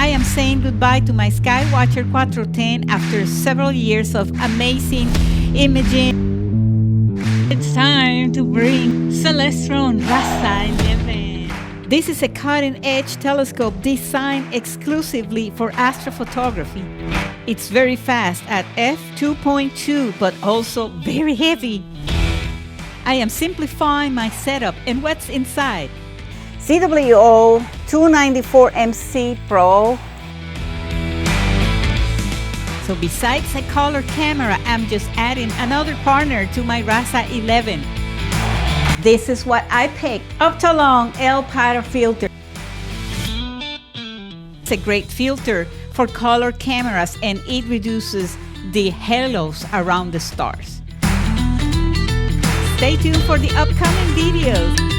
I am saying goodbye to my Skywatcher 410 after several years of amazing imaging. It's time to bring Celestron Rasa 11. This is a cutting-edge telescope designed exclusively for astrophotography. It's very fast at f2.2, but also very heavy. I am simplifying my setup and what's inside. CWO 294MC Pro. So besides a color camera, I'm just adding another partner to my Rasa 11. This is what I picked, Optolong L Pattern filter. It's a great filter for color cameras and it reduces the halos around the stars. Stay tuned for the upcoming videos.